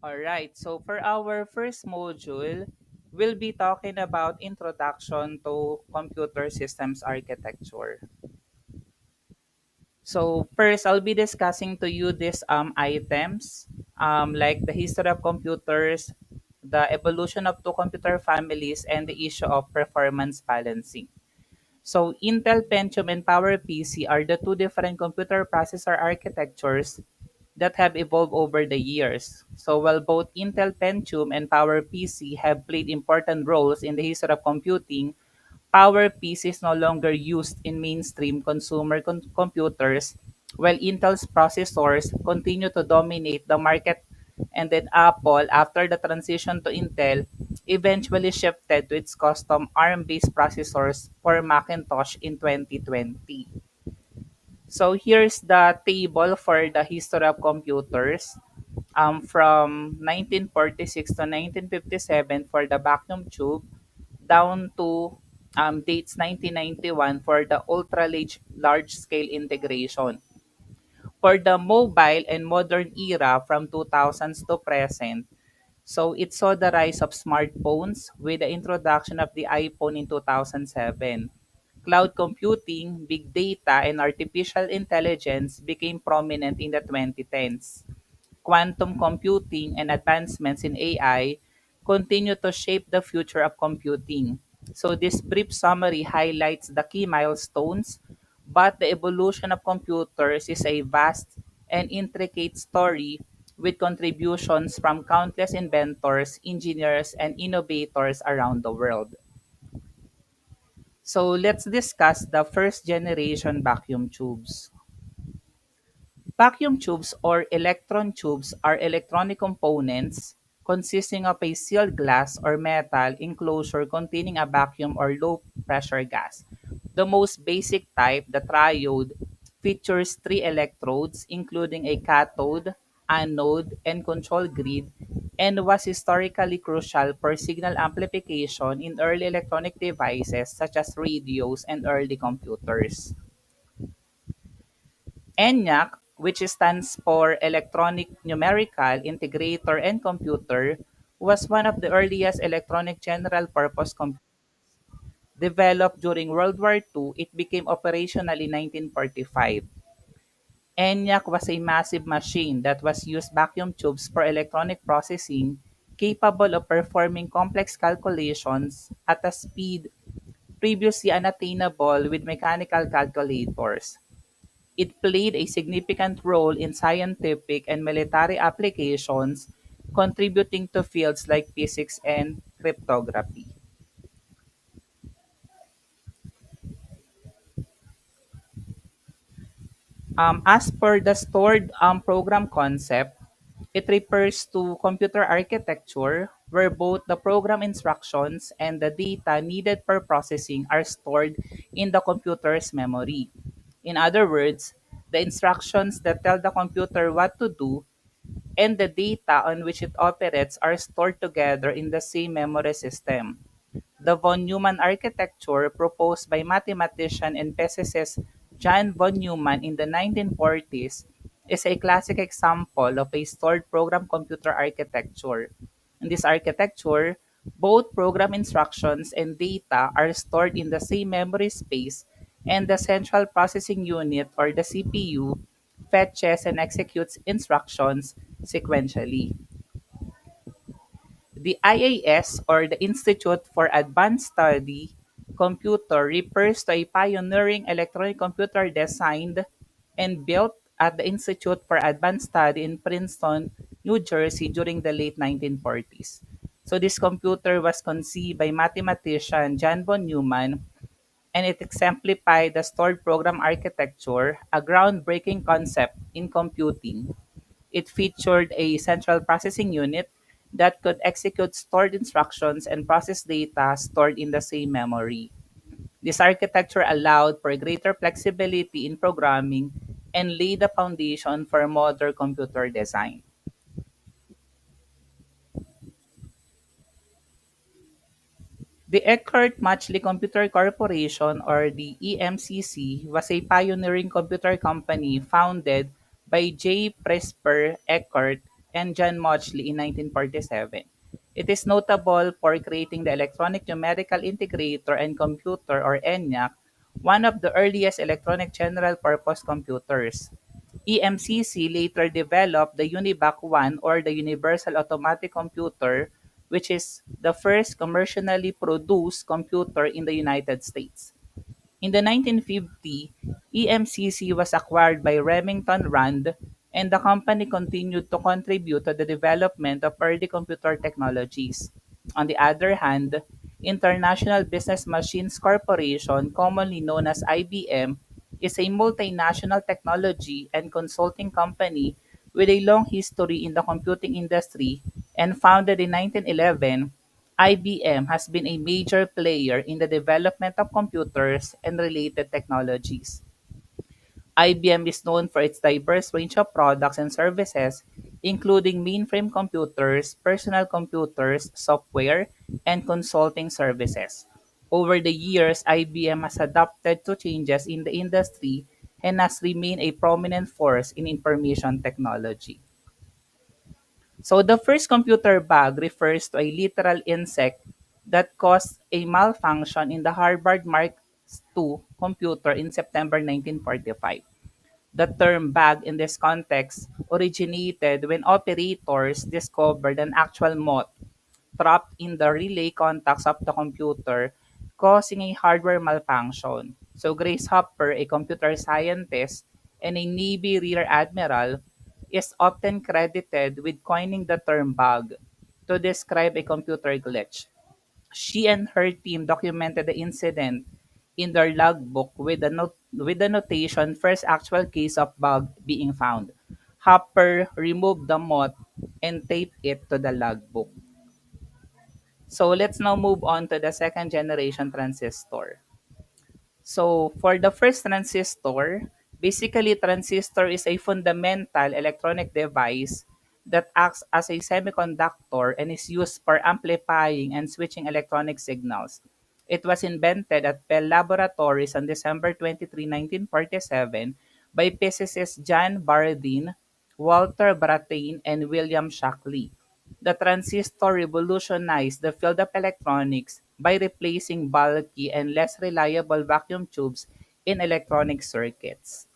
All right, so for our first module, we'll be talking about introduction to computer systems architecture. So first, I'll be discussing to you these items, like the history of computers, the evolution of two computer families, and the issue of performance balancing. So Intel Pentium and PowerPC are the two different computer processor architectures that have evolved over the years. So while both Intel Pentium and PowerPC have played important roles in the history of computing, PowerPC is no longer used in mainstream consumer computers, while Intel's processors continue to dominate the market, and then Apple, after the transition to Intel, eventually shifted to its custom ARM-based processors for Macintosh in 2020. So here's the table for the history of computers, from 1946 to 1957 for the vacuum tube, down to dates 1991 for the large scale integration. For the mobile and modern era from 2000s to present, so it saw the rise of smartphones with the introduction of the iPhone in 2007. Cloud computing, big data, and artificial intelligence became prominent in the 2010s. Quantum computing and advancements in AI continue to shape the future of computing. So this brief summary highlights the key milestones, but the evolution of computers is a vast and intricate story with contributions from countless inventors, engineers, and innovators around the world. So let's discuss the first generation vacuum tubes. Vacuum tubes or electron tubes are electronic components consisting of a sealed glass or metal enclosure containing a vacuum or low pressure gas. The most basic type, the triode, features three electrodes including a cathode, anode, and control grid, and was historically crucial for signal amplification in early electronic devices such as radios and early computers. ENIAC, which stands for Electronic Numerical Integrator and Computer, was one of the earliest electronic general-purpose computers. Developed during World War II, it became operational in 1945. ENIAC was a massive machine that was used vacuum tubes for electronic processing, capable of performing complex calculations at a speed previously unattainable with mechanical calculators. It played a significant role in scientific and military applications, contributing to fields like physics and cryptography. As per the stored program concept, it refers to computer architecture where both the program instructions and the data needed for processing are stored in the computer's memory. In other words, the instructions that tell the computer what to do and the data on which it operates are stored together in the same memory system. The von Neumann architecture, proposed by mathematician and physicist John von Neumann in the 1940s, is a classic example of a stored program computer architecture. In this architecture, both program instructions and data are stored in the same memory space, and the central processing unit, or the CPU, fetches and executes instructions sequentially. The IAS, or the Institute for Advanced Study Computer, refers to a pioneering electronic computer designed and built at the Institute for Advanced Study in Princeton, New Jersey during the late 1940s. So this computer was conceived by mathematician John von Neumann, and it exemplified the stored program architecture, a groundbreaking concept in computing. It featured a central processing unit that could execute stored instructions and process data stored in the same memory. This architecture allowed for greater flexibility in programming and laid the foundation for modern computer design. The Eckert-Matchley Computer Corporation, or the EMCC, was a pioneering computer company founded by J. Presper Eckert and John Mauchly in 1947. It is notable for creating the Electronic Numerical Integrator and Computer or ENIAC, one of the earliest electronic general-purpose computers. EMCC later developed the UNIVAC 1 or the Universal Automatic Computer, which is the first commercially produced computer in the United States. In the 1950, EMCC was acquired by Remington Rand, and the company continued to contribute to the development of early computer technologies. On the other hand, International Business Machines Corporation, commonly known as IBM, is a multinational technology and consulting company with a long history in the computing industry, and founded in 1911. IBM has been a major player in the development of computers and related technologies. IBM is known for its diverse range of products and services, including mainframe computers, personal computers, software, and consulting services. Over the years, IBM has adapted to changes in the industry and has remained a prominent force in information technology. So the first computer bug refers to a literal insect that caused a malfunction in the Harvard Mark II computer in September 1945. The term bug in this context originated when operators discovered an actual moth trapped in the relay contacts of the computer, causing a hardware malfunction. So Grace Hopper, a computer scientist and a Navy Rear Admiral, is often credited with coining the term bug to describe a computer glitch. She and her team documented the incident in their logbook with the notation first actual case of bug being found. Hopper removed the moth and taped it to the logbook. So let's now move on to the second generation transistor. So for the first transistor, basically transistor is a fundamental electronic device that acts as a semiconductor and is used for amplifying and switching electronic signals. It was invented at Bell Laboratories on December 23, 1947 by physicists John Bardeen, Walter Brattain, and William Shockley. The transistor revolutionized the field of electronics by replacing bulky and less reliable vacuum tubes in electronic circuits.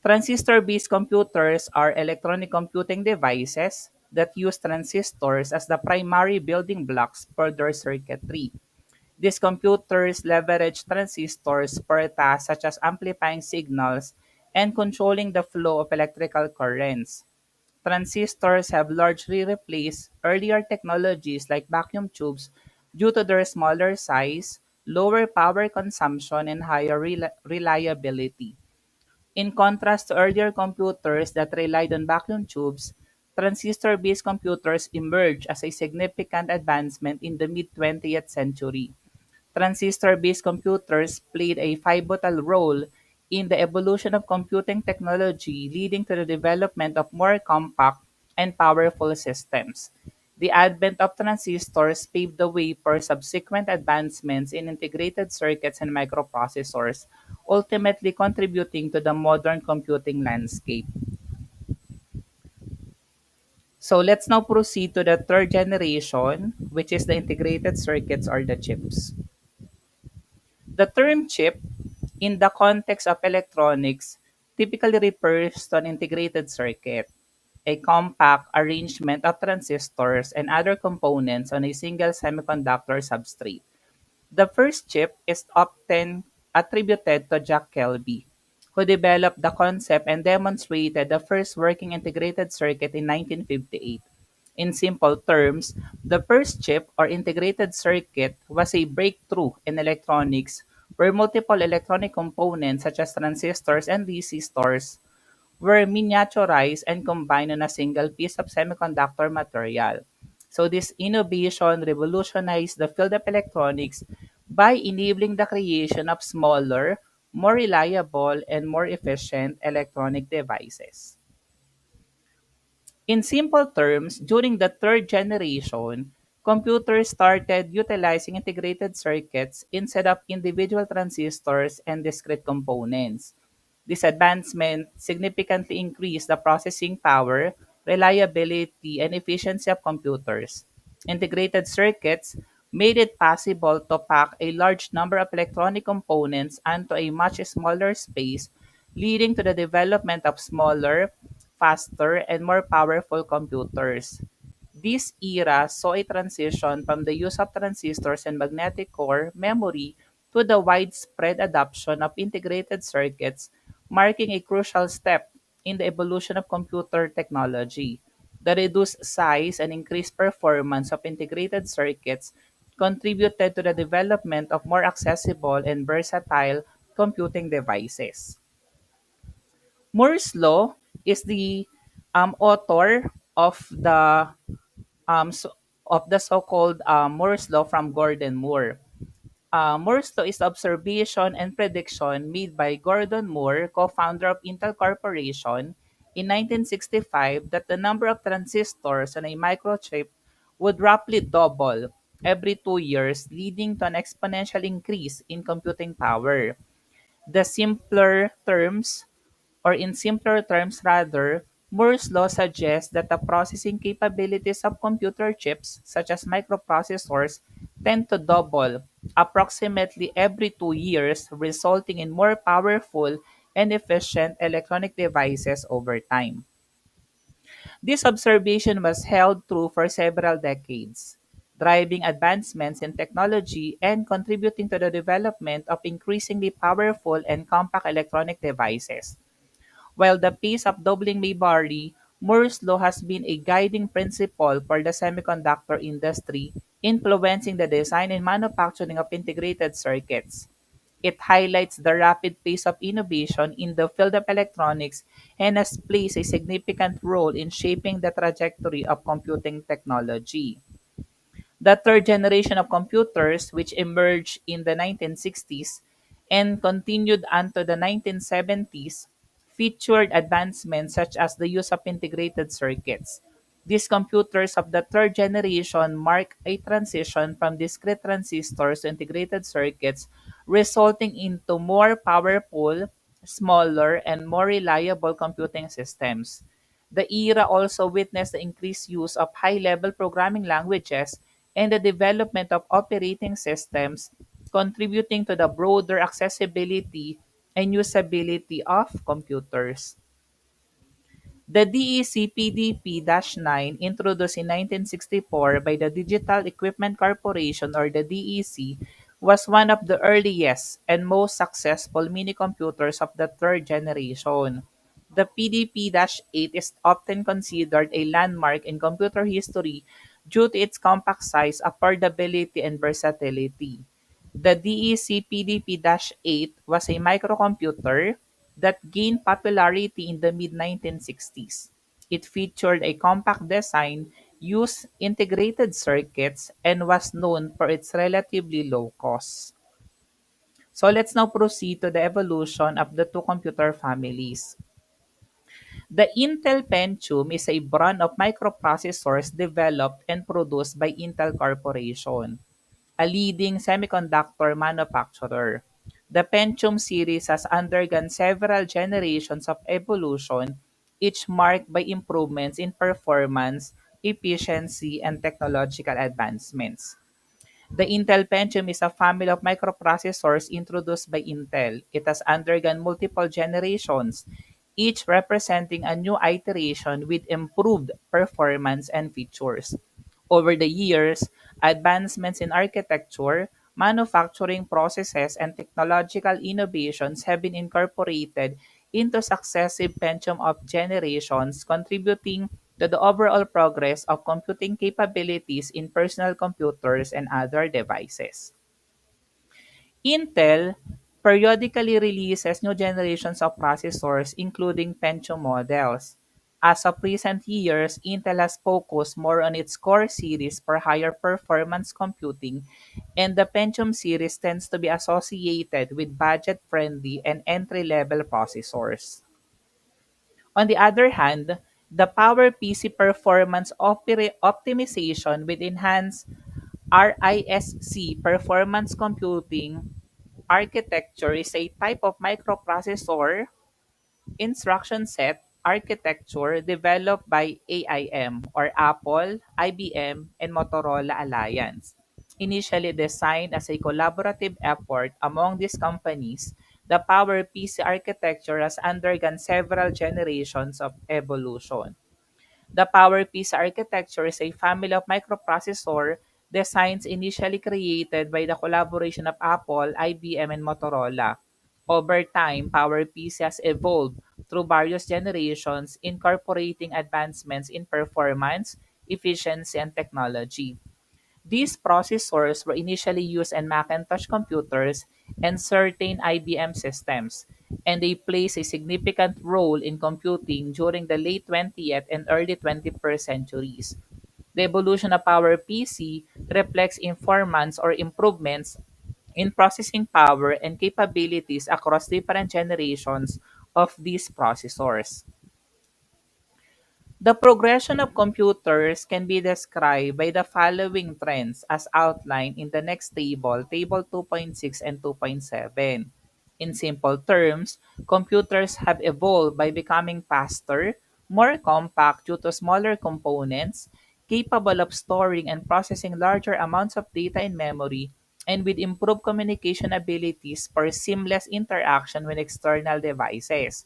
Transistor-based computers are electronic computing devices that use transistors as the primary building blocks for their circuitry. These computers leverage transistors for tasks such as amplifying signals and controlling the flow of electrical currents. Transistors have largely replaced earlier technologies like vacuum tubes due to their smaller size, lower power consumption, and higher reliability. In contrast to earlier computers that relied on vacuum tubes, transistor-based computers emerged as a significant advancement in the mid-20th century. Transistor-based computers played a pivotal role in the evolution of computing technology, leading to the development of more compact and powerful systems. The advent of transistors paved the way for subsequent advancements in integrated circuits and microprocessors, ultimately contributing to the modern computing landscape. So let's now proceed to the third generation, which is the integrated circuits or the chips. The term chip, in the context of electronics, typically refers to an integrated circuit, a compact arrangement of transistors and other components on a single semiconductor substrate. The first chip is often attributed to Jack Kelby, who developed the concept and demonstrated the first working integrated circuit in 1958. In simple terms, the first chip or integrated circuit was a breakthrough in electronics where multiple electronic components such as transistors and resistors were miniaturized and combined on a single piece of semiconductor material. So this innovation revolutionized the field of electronics by enabling the creation of smaller, more reliable, and more efficient electronic devices. In simple terms, during the third generation, computers started utilizing integrated circuits instead of individual transistors and discrete components. This advancement significantly increased the processing power, reliability, and efficiency of computers. Integrated circuits made it possible to pack a large number of electronic components onto a much smaller space, leading to the development of smaller, faster, and more powerful computers. This era saw a transition from the use of transistors and magnetic core memory to the widespread adoption of integrated circuits, marking a crucial step in the evolution of computer technology. The reduced size and increased performance of integrated circuits contributed to the development of more accessible and versatile computing devices. Moore's Law is the author of the so-called Moore's Law from Gordon Moore. Moore's Law is the observation and prediction made by Gordon Moore, co-founder of Intel Corporation, in 1965 that the number of transistors on a microchip would roughly double every 2 years, leading to an exponential increase in computing power. The simpler terms or in simpler terms rather, Moore's law suggests that the processing capabilities of computer chips, such as microprocessors, tend to double approximately every 2 years, resulting in more powerful and efficient electronic devices over time. This observation was held true for several decades, driving advancements in technology and contributing to the development of increasingly powerful and compact electronic devices. While the pace of doubling may vary, Moore's law has been a guiding principle for the semiconductor industry, influencing the design and manufacturing of integrated circuits. It highlights the rapid pace of innovation in the field of electronics and has played a significant role in shaping the trajectory of computing technology. The third generation of computers, which emerged in the 1960s and continued until the 1970s, featured advancements such as the use of integrated circuits. These computers of the third generation mark a transition from discrete transistors to integrated circuits, resulting into more powerful, smaller, and more reliable computing systems. The era also witnessed the increased use of high-level programming languages and the development of operating systems, contributing to the broader accessibility and usability of computers. The DEC-PDP-9, introduced in 1964 by the Digital Equipment Corporation or the DEC, was one of the earliest and most successful mini-computers of the third generation. The PDP-8 is often considered a landmark in computer history due to its compact size, affordability, and versatility. The DEC-PDP-8 was a microcomputer that gained popularity in the mid-1960s. It featured a compact design, used integrated circuits, and was known for its relatively low cost. So let's now proceed to the evolution of the two computer families. The Intel Pentium is a brand of microprocessors developed and produced by Intel Corporation, a leading semiconductor manufacturer. The Pentium series has undergone several generations of evolution, each marked by improvements in performance, efficiency, and technological advancements. The Intel Pentium is a family of microprocessors introduced by Intel. It has undergone multiple generations, each representing a new iteration with improved performance and features. Over the years, advancements in architecture, manufacturing processes, and technological innovations have been incorporated into successive Pentium of generations, contributing to the overall progress of computing capabilities in personal computers and other devices. Intel periodically releases new generations of processors, including Pentium models. As of recent years, Intel has focused more on its Core series for higher performance computing, and the Pentium series tends to be associated with budget-friendly and entry-level processors. On the other hand, the PowerPC performance optimization with enhanced RISC performance computing architecture is a type of microprocessor instruction set architecture developed by AIM or Apple, IBM, and Motorola Alliance. Initially designed as a collaborative effort among these companies, the PowerPC architecture has undergone several generations of evolution. The PowerPC architecture is a family of microprocessor designs initially created by the collaboration of Apple, IBM, and Motorola. Over time, PowerPC has evolved through various generations, incorporating advancements in performance, efficiency, and technology. These processors were initially used in Macintosh computers and certain IBM systems, and they played a significant role in computing during the late 20th and early 21st centuries. The evolution of PowerPC reflects informans or improvements in processing power and capabilities across different generations of these processors. The progression of computers can be described by the following trends as outlined in the next table, Table 2.6 and 2.7. In simple terms, computers have evolved by becoming faster, more compact due to smaller components, capable of storing and processing larger amounts of data in memory, and with improved communication abilities for seamless interaction with external devices.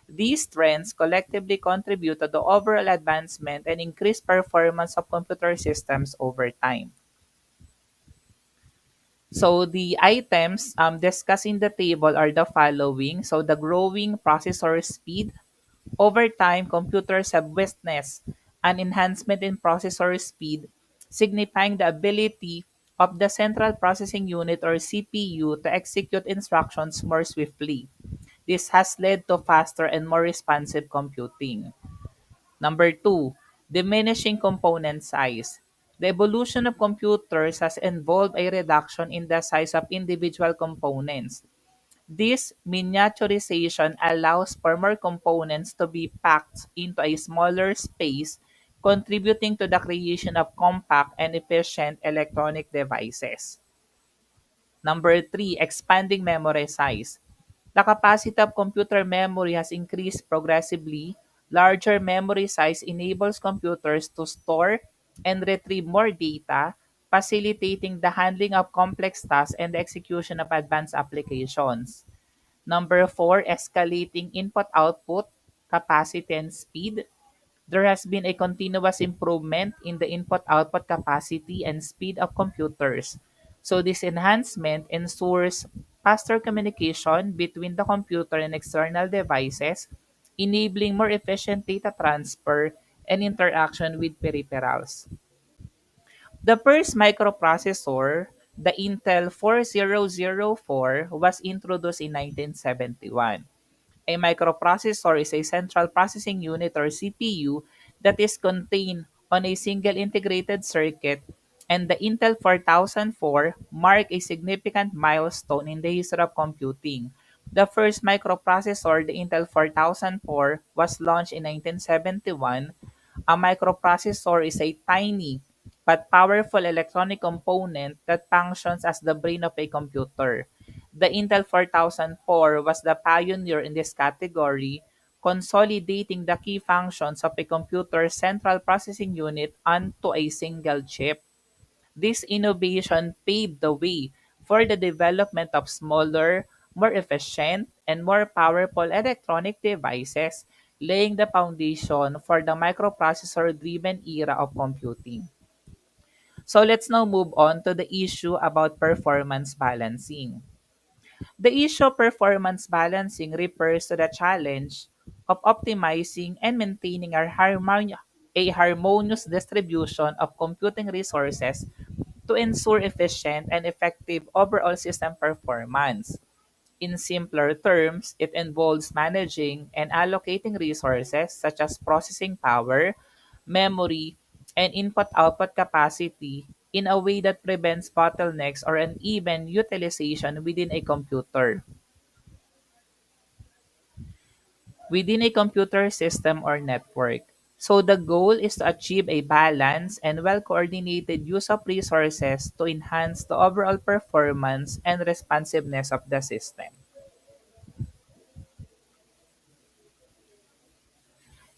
These trends collectively contribute to the overall advancement and increased performance of computer systems over time. So the items discussed in the table are the following. So the growing processor speed. Over time, computers have witnessed an enhancement in processor speed, signifying the ability of the central processing unit or CPU to execute instructions more swiftly. This has led to faster and more responsive computing. Number two, diminishing component size. The evolution of computers has involved a reduction in the size of individual components. This miniaturization allows for more components to be packed into a smaller space, contributing to the creation of compact and efficient electronic devices. Number three, expanding memory size. The capacity of computer memory has increased progressively. Larger memory size enables computers to store and retrieve more data, facilitating the handling of complex tasks and the execution of advanced applications. Number four, escalating input-output capacity and speed. There has been a continuous improvement in the input-output capacity and speed of computers. So this enhancement ensures faster communication between the computer and external devices, enabling more efficient data transfer and interaction with peripherals. The first microprocessor, the Intel 4004, was introduced in 1971. A microprocessor is a central processing unit or CPU that is contained on a single integrated circuit, and the Intel 4004 marked a significant milestone in the history of computing. The first microprocessor, the Intel 4004, was launched in 1971. A microprocessor is a tiny but powerful electronic component that functions as the brain of a computer. The Intel 4004 was the pioneer in this category, consolidating the key functions of a computer's central processing unit onto a single chip. This innovation paved the way for the development of smaller, more efficient, and more powerful electronic devices, laying the foundation for the microprocessor-driven era of computing. So let's now move on to the issue about performance balancing. The issue of performance balancing refers to the challenge of optimizing and maintaining a harmonious distribution of computing resources to ensure efficient and effective overall system performance. In simpler terms, it involves managing and allocating resources such as processing power, memory, and input-output capacity in a way that prevents bottlenecks or uneven utilization within a computer system or network. So the goal is to achieve a balanced and well-coordinated use of resources to enhance the overall performance and responsiveness of the system.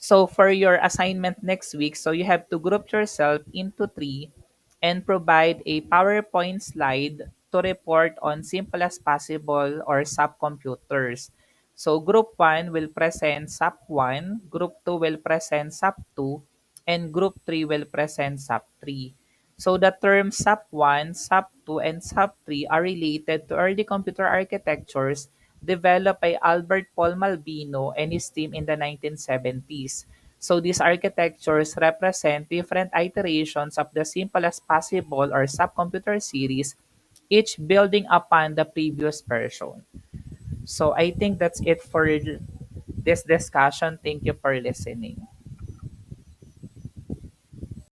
So for your assignment next week, so you have to group yourself into three and provide a PowerPoint slide to report on simple as possible or subcomputers. So group 1 will present SAP 1, group 2 will present SAP 2, and group 3 will present SAP 3. So the terms SAP 1, SAP 2, and SAP 3 are related to early computer architectures developed by Albert Paul Malvino and his team in the 1970s. So these architectures represent different iterations of the simple as possible or subcomputer series, each building upon the previous version. So I think that's it for this discussion. Thank you for listening.